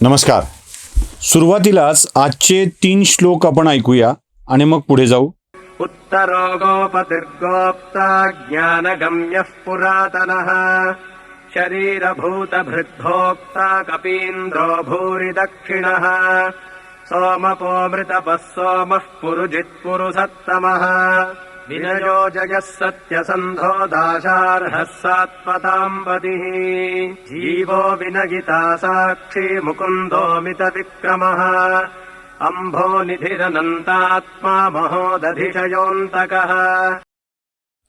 नमस्कार. सुरुवातीलाच आजचे 3 श्लोक आपण ऐकूया आणि मग पुढे जाऊ. उत्तरो गोपतिर्गोप्ता ज्ञानगम्यः पुरातनः शरीरभूतभृद्भोक्ता कपीन्द्रो भूरि दक्षिणः सोमपोमृतपः सोमः पुरुजित्पुरुषत्तमः विनयो जयः सत्यसन्धो दाशार्हः सात्पताम्बतिः जीवो विनयिता साक्षी मुकुन्दोमितविक्रमः अंभो निधिरनंतात्मा महोदधिशयोऽन्तकः.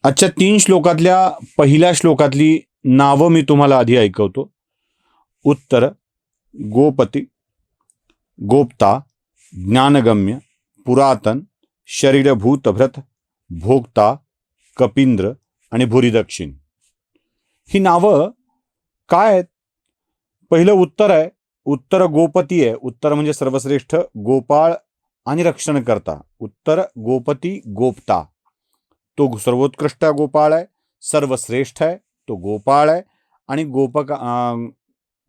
आजच्या 3 श्लोकातल्या पहिल्या श्लोकातली नावं मी तुम्हाला आधी ऐकवतो. उत्तर, गोपती, गोप्ता, ज्ञानगम्य, पुरातन, शरीरभूतभृत, भोक्ता, कपिंद्र आणि भूरिदक्षिण. ही नावं काय आहेत? पहिलं उत्तर आहे. उत्तर गोपती आहे. उत्तर म्हणजे सर्वश्रेष्ठ, गोपाळ आणि रक्षणकर्ता. उत्तर गोपती, गोप्ता. तो सर्वोत्कृष्ट गोपाळ आहे, सर्वश्रेष्ठ आहे, तो गोपाळ आहे आणि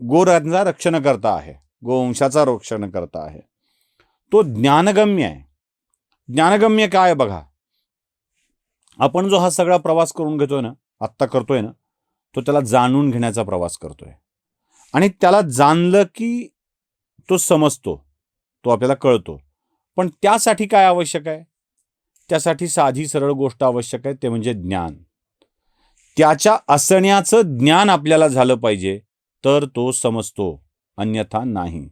गोरांचा रक्षणकर्ता आहे, गोवंशाचा रक्षणकर्ता आहे. तो ज्ञानगम्य आहे. ज्ञानगम्य काय बघा, आपण जो हा सगळा प्रवास करून घेतोय ना, आत्ता करतोय ना, तो त्याला जाणून घेण्याचा प्रवास करतोय. आणि त्याला जाणलं की तो समजतो, तो आपल्याला कळतो. पण त्यासाठी काय आवश्यक आहे? त्यासाठी साधी सरळ गोष्ट आवश्यक आहे, ते म्हणजे ज्ञान. त्याच्या असण्याचं ज्ञान आपल्याला झालं पाहिजे, तर तो समजतो, अन्यथा नाही.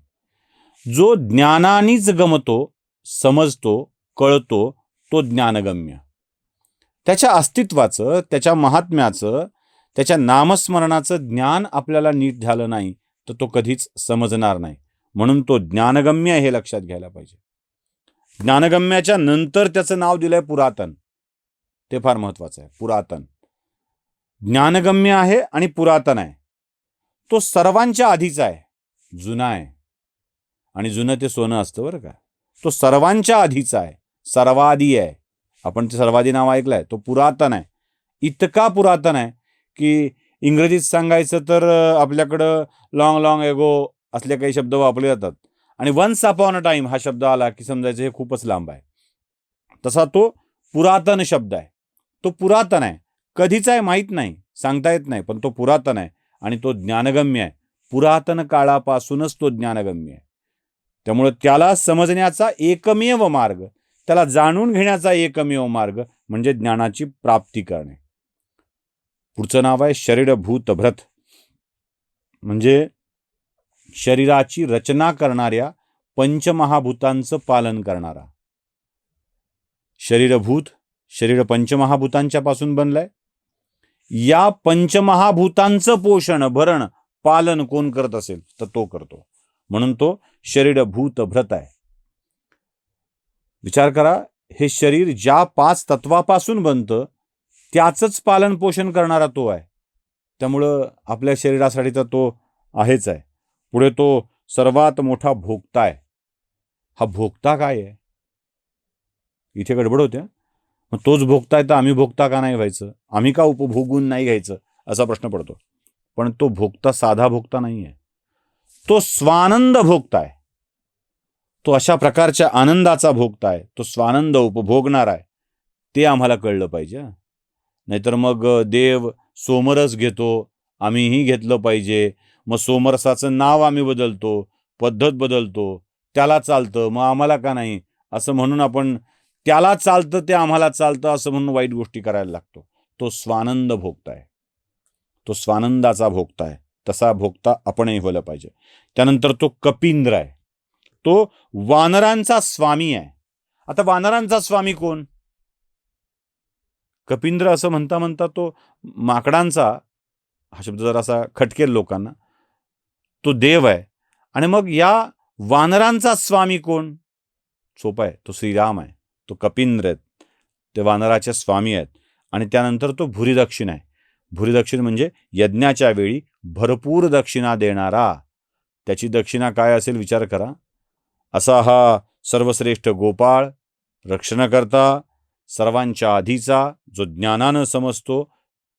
जो ज्ञानानीच गमतो, समजतो, कळतो, तो ज्ञानगम्य. त्याच्या अस्तित्वाचं, त्याच्या महात्म्याचं, त्याच्या नामस्मरणाचं ज्ञान आपल्याला नीट झालं नाही तर तो कधीच समजणार नाही. म्हणून तो ज्ञानगम्य हे लक्षात घ्यायला पाहिजे. ज्ञानगम्याच्या नंतर त्याचं नाव दिलंय पुरातन. ते फार महत्वाचं आहे. पुरातन, ज्ञानगम्य आहे आणि पुरातन आहे. तो सर्वांच्या आधीचा आहे, जुना आहे. आणि जुनं ते सोनं असतं बरं का. तो सर्वांच्या आधीचा आहे, सर्वादी आहे. आपण ते सर्वादी नाव ऐकलंय. तो पुरातन आहे. इतका पुरातन आहे की इंग्रजीत सांगायचं तर आपल्याकडं लॉंग एगो असले काही शब्द वापरले जातात. आणि वन्स अपॉन अ टाइम हा शब्द आला की समजायचं हे खूपच लांब आहे. तसा तो पुरातन शब्द आहे. तो पुरातन आहे. कधीचा आहे माहीत नाही, सांगता येत नाही, पण तो पुरातन आहे आणि तो ज्ञानगम्य आहे. पुरातन काळापासूनच तो ज्ञानगम्य आहे. त्यामुळे त्याला समजण्याचा एकमेव मार्ग, त्याला जाणून घेण्याचा एकमेव मार्ग म्हणजे ज्ञानाची प्राप्ती करणे. पुढचं नाव आहे शरीरभूतभृत, म्हणजे शरीराची रचना करणाऱ्या पंचमहाभूतांचं पालन करणारा. शरीरभूत, शरीर पंचमहाभूतांच्या पासून बनलंय. या पंचमहाभूतांचं पोषण, भरण, पालन कोण करत असेल तर तो करतो. म्हणून तो शरीरभूतभृत आहे. विचार करा, हे शरीर ज्या 5 तत्वापासून बनतं त्याचंच पालन पोषण करणारा तो आहे. त्यामुळं आपल्या शरीरासाठी तर तो आहेच आहे. पुढे तो सर्वात मोठा भोक्ता आहे. हा भोक्ता काय आहे? इथे गडबड होते. मग तोच भोक्ता आहे तर आम्ही भोक्ता का नाही व्हायचं? आम्ही का उपभोगून नाही घ्यायचं असा प्रश्न पडतो. पण तो भोक्ता साधा भोक्ता नाही आहे. तो स्वानंद भोक्ता आहे. तो अशा प्रकारच्या आनंदाचा भोक्ता आहे. तो स्वानंद उपभोगणार आहे. ते आम्हाला कळलं पाहिजे. नाहीतर मग देव सोमरस घेतो, आम्हीही घेतलं पाहिजे. मग सोमरसाचं नाव आम्ही बदलतो, पद्धत बदलतो, त्याला चालतं मग आम्हाला का नाही असं म्हणून आपण त्याला चालतं ते आम्हाला चालतं असं म्हणून वाईट गोष्टी करायला लागतो. तो स्वानंद भोगता आहे. तो स्वानंदाचा भोगता आहे. तसा भोगता आपणही व्हायला पाहिजे. त्यानंतर तो कपिंद्र आहे. तो वानरांचा स्वामी आहे. आता वानरांचा स्वामी कोण? कपिंद्र असं म्हणता म्हणता तो माकडांचा, हा शब्द जरासा खटकेल लोकांना, तो देव आहे. आणि मग या वानरांचा स्वामी कोण? सोपा आहे, तो श्रीराम आहे. तो कपिंद्र आहेत, ते वानराचे स्वामी आहेत. आणि त्यानंतर तो भूरिदक्षिण आहे. भूरिदक्षिण म्हणजे यज्ञाच्या वेळी भरपूर दक्षिणा देणारा. त्याची दक्षिणा काय असेल विचार करा. असा हा सर्वश्रेष्ठ गोपाळ, रक्षणकर्ता, सर्वांच्या आधीचा, जो ज्ञानानं समजतो,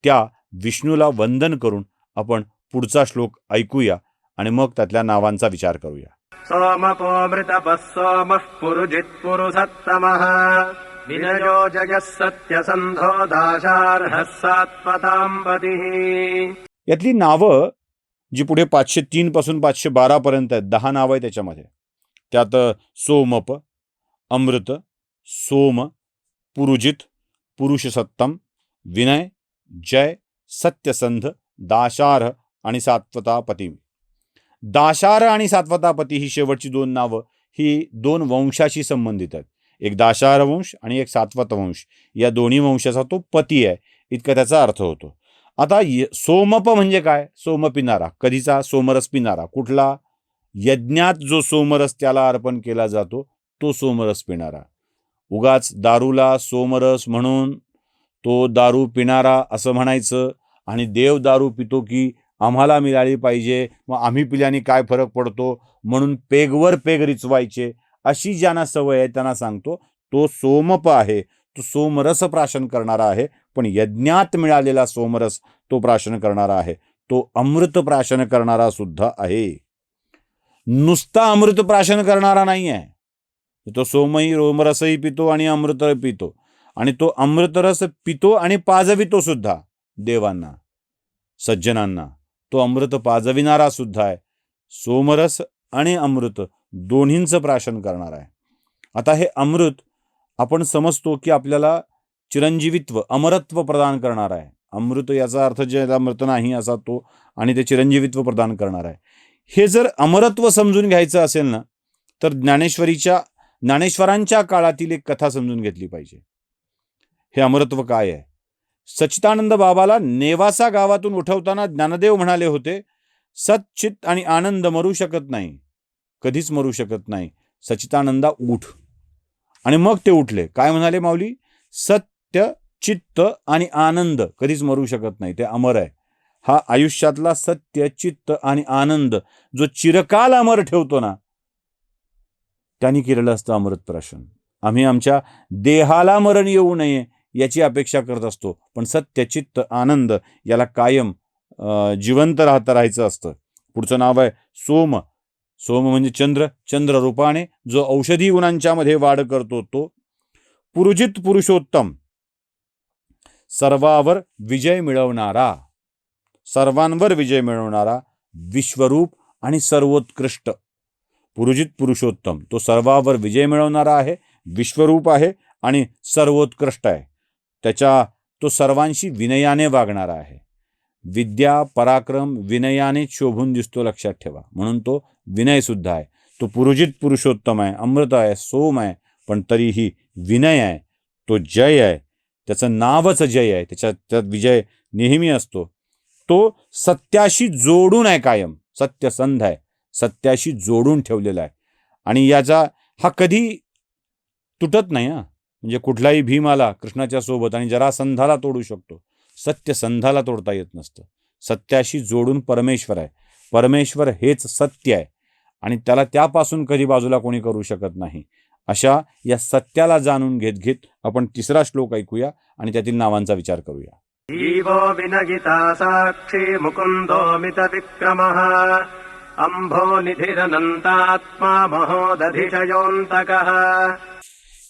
त्या विष्णूला वंदन करून आपण पुढचा श्लोक ऐकूया आणि मग त्यातल्या नावांचा विचार करूया. सोमपोमृतपः सोमः पुरुजित्पुरुषत्तमः विनयो जगः सत्यसन्धो दाशार्हः सात्वताम्पतिः. यातली नावं जी पुढे 503 पासून 512 पर्यंत आहेत, 10 नावं आहेत त्याच्यामध्ये. त्यात सोमप, अमृत, सोम, पुरुजित, पुरुषसत्तम, विनय, जय, सत्यसंध, दाशार्ह आणि सात्वतापती. दाशार्ह आणि सात्वतापती ही शेवटची 2 नावं ही 2 वंशाशी संबंधित आहेत. एक दाशार्ह वंश आणि एक सात्वत वंश. या दोन्ही वंशाचा तो पती आहे, इतका त्याचा अर्थ होतो. आता सोमप म्हणजे काय? सोम पिणारा. कधीचा? सोमरस पिणारा. कुठला? यज्ञात जो सोमरस त्याला अर्पण केला जातो तो सोमरस पिणारा. उगाच दारूला सोमरस म्हणून तो दारू पिणारा असं म्हणायचं आणि देव दारू पितो की आम्हाला मिळाली पाहिजे, मग आम्ही पिल्याने काय फरक पडतो म्हणून पेगवर पेग रिचवायचे, अशी ज्यांना सवय आहे त्यांना सांगतो तो सोमप आहे. तो सोमरस प्राशन करणारा आहे, पण यज्ञात मिळालेला सोमरस तो प्राशन करणारा आहे. तो अमृत प्राशन करणारा सुद्धा आहे. नुसता अमृत प्राशन करणारा नाही आहे. तो सोमही रोमरसही पितो आणि अमृत पितो, आणि तो अमृतरस पितो आणि पाजवितो सुद्धा देवांना, सज्जनांना. तो अमृत पाजविणारा सुद्धा आहे. सोमरस आणि अमृत दोन्हींचं प्राशन करणार आहे. आता हे अमृत आपण समजतो की आपल्याला चिरंजीवित्व, अमरत्व प्रदान करणार आहे. अमृत याचा अर्थ ज्याला मृत नाही असा तो, आणि ते चिरंजीवित्व प्रदान करणार आहे. हे जर अमरत्व समजून घ्यायचं असेल ना, तर ज्ञानेश्वरांच्या काळातील एक कथा समजून घेतली पाहिजे. हे अमरत्व काय आहे? सच्चिदानंद बाबाला नेवासा गावातून उठवताना ज्ञानदेव म्हणाले होते, सच्चित आणि आनंद मरू शकत नाही, कधीच मरू शकत नाही. सच्चिदानंदा उठ. आणि मग ते उठले. काय म्हणाले माऊली? सत्य, चित्त आणि आनंद कधीच मरू शकत नाही, ते अमर आहे. हा आयुष्यातला सत्य, चित्त आणि आनंद जो चिरकाल अमर ठेवतो ना, त्यांनी केलेलं असतं अमृत प्राशन. आम्ही आमच्या देहाला मरण येऊ नये याची अपेक्षा करत असतो, पण सत्य, चित्त, आनंद याला कायम जिवंत राहायचं असतं. पुढचं नाव आहे सोम. सोम म्हणजे चंद्र. चंद्र रूपाने जो औषधी गुणांच्या मध्ये वाढ करतो तो. पुरुजित पुरुषोत्तम, सर्वावर विजय मिळवणारा, सर्वांवर विजय मिळवणारा, विश्वरूप आणि सर्वोत्कृष्ट. पुरुजित पुरुषोत्तम, तो सर्वावर विजय मिळवणारा आहे, विश्वरूप आहे आणि सर्वोत्कृष्ट आहे. तो सर्वांशी विनयाने वागणारा आहे. विद्या, पराक्रम विनयाने शोभून दिसतो, लक्षात ठेवा. म्हणून तो विनय सुद्धा आहे. तो पुरुजित पुरुषोत्तम आहे, अमृत आहे, सोम आहे, पण तरीही विनय आहे. तो जय आहे, त्याचं नावच जय आहे, त्याच्यात विजय नेहमी असतो. तो सत्याशी जोडून आहे, कायम सत्यसंध आहे, सत्याशी जोडून ठेवलेला आहे. आणि याचा हा कधी तुटत नाही. म्हणजे कुठलाही भीम आला कृष्णाच्या सोबत आणि जरासंधाला तोडू शकतो, सत्यसंधाला तोडता येत नसतं. सत्याशी जोडून परमेश्वर आहे. परमेश्वर हेच सत्य आहे आणि त्याला त्यापासून कधी बाजूला कोणी करू शकत नाही. अशा या सत्याला जाणून घेत आपण 3रा श्लोक ऐकूया आणि त्यातील नावांचा विचार करूया. जीवो विनगिता साक्षी मुकुंदो विक्रमः अंभो निधिरनंतात्मा महोदधिशयोऽन्तकः.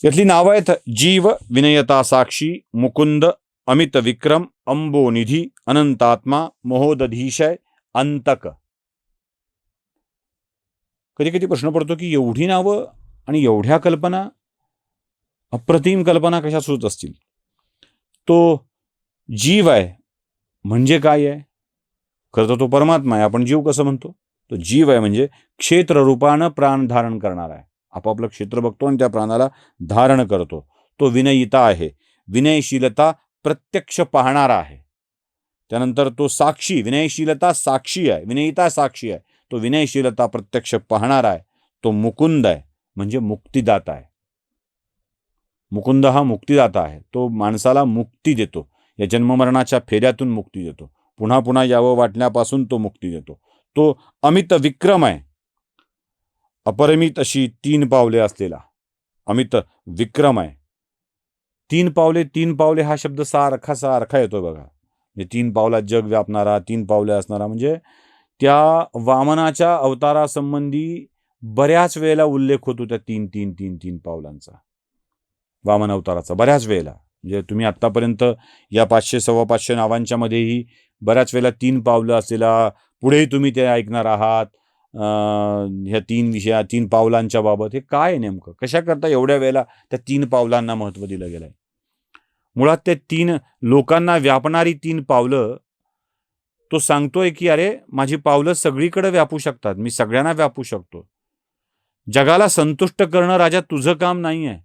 यातली नावं आहेत जीव, विनयता साक्षी, मुकुंद, अमित विक्रम, अंबो निधी, अनंतात्मा, महोदधीशय, अंतक. कधी कधी प्रश्न पडतो की एवढी नावं आणि एवढ्या कल्पना, अप्रतिम कल्पना कशा सुचत असतील. तो जीव आहे म्हणजे काय आहे? खरं तर तो परमात्मा आहे. आपण जीव कसं म्हणतो? तो जीव आहे म्हणजे क्षेत्र रूपानं प्राण धारण करणार आहे. आपापलं क्षेत्र बघतो आणि त्या प्राणाला धारण करतो. तो विनयिता आहे, विनयशीलता प्रत्यक्ष पाहणारा आहे. त्यानंतर तो साक्षी, विनयशीलता साक्षी आहे, विनयिता साक्षी आहे, तो विनयशीलता प्रत्यक्ष पाहणारा आहे. तो मुकुंद आहे म्हणजे मुक्तिदाता आहे. मुकुंद हा मुक्तिदाता आहे. तो माणसाला मुक्ती देतो, या जन्ममरणाच्या फेऱ्यातून मुक्ती देतो, पुन्हा पुन्हा यावं वाटण्यापासून तो मुक्ती देतो. तो अमित विक्रम आहे, अपरिमित अशी 3 पावले असलेला अमित विक्रम आहे. 3 पावले हा शब्द सारखा येतो बघा. म्हणजे 3 पावलात जग व्यापणारा, 3 पावले असणारा, म्हणजे त्या वामनाच्या अवतारासंबंधी बऱ्याच वेळेला उल्लेख होतो त्या तीन पावलांचा, वामन अवताराचा बऱ्याच वेळेला. म्हणजे तुम्ही आत्तापर्यंत या 500 550 नावांच्या मध्येही बऱ्याच वेळेला 3 पावलं असलेला, पुढेही तुम्ही ते ऐकणार आहात ह्या 3 पावलांच्या बाबत. हे काय आहे नेमकं, कशा करता एवढ्या वेळेला त्या 3 पावलांना महत्त्व दिलं गेलंय? मुळात ते 3 लोकांना व्यापणारी 3 पावलं, तो सांगतोय की अरे माझी पावलं सगळीकडे व्यापू शकतात, मी सगळ्यांना व्यापू शकतो. जगाला संतुष्ट करणं राजा तुझं काम नाही आहे,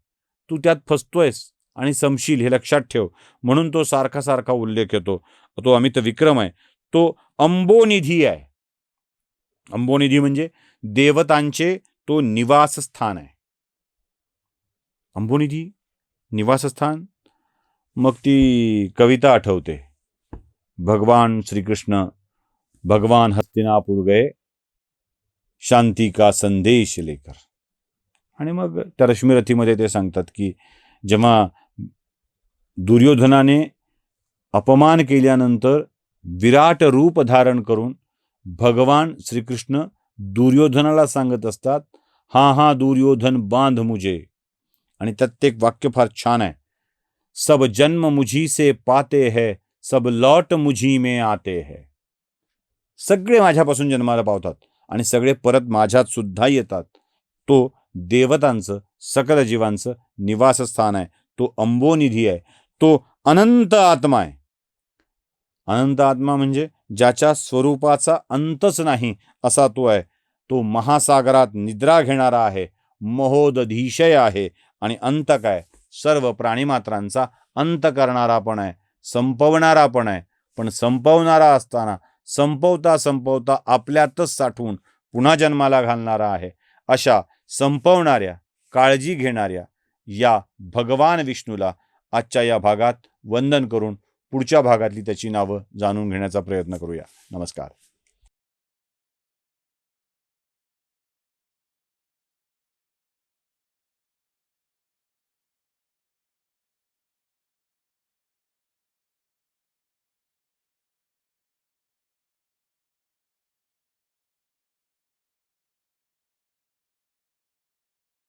तू त्यात फसतोयस आणि समशील, हे लक्षात ठेव. म्हणून तो सारखा सारखा उल्लेख येतो. तो अमित विक्रम आहे, तो अंबोनिधी आहे. अंबोनिधी म्हणजे देवतांचे तो निवासस्थान आहे. अंबोनिधी निवासस्थान. मग ती कविता आठवते, भगवान श्रीकृष्ण भगवान हस्तिनापुर गए शांती का संदेश लेकर. आणि मग त्या रश्मिरथीमध्ये ते सांगतात की जेव्हा दुर्योधनाने अपमान केल्यानंतर विराट रूप धारण करून भगवान श्रीकृष्ण दुर्योधनाला सांगत असतात, हा दुर्योधन बांध मुझे. आणि त्यात एक वाक्य फार छान आहे, सब जन्म मुझी से पाते है, सब लौट मुझी में आते है. सगळे माझ्यापासून जन्माला पावतात आणि सगळे परत माझ्यात सुद्धा येतात. तो देवतांचं, सकल जीवांचं निवासस्थान आहे. तो अंबोनिधी आहे. तो अनंत आत्मा आहे. अनंत आत्मा म्हणजे ज्याच्या स्वरूपाचा अंतच नाही असा तो आहे. तो महासागरात निद्रा घेणारा आहे, महोदधीशय आहे आणि अंत काय, सर्व प्राणीमात्रांचा अंत करणारा पण आहे, संपवणारा पण आहे. पण संपवणारा असताना संपवता संपवता आपल्यातच साठवून पुन्हा जन्माला घालणारा आहे. अशा संपवणाऱ्या, काळजी घेणाऱ्या या भगवान विष्णूला आजच्या या भागात वंदन करून पुढच्या भागातली त्याची नावं जाणून घेण्याचा प्रयत्न करूया. नमस्कार.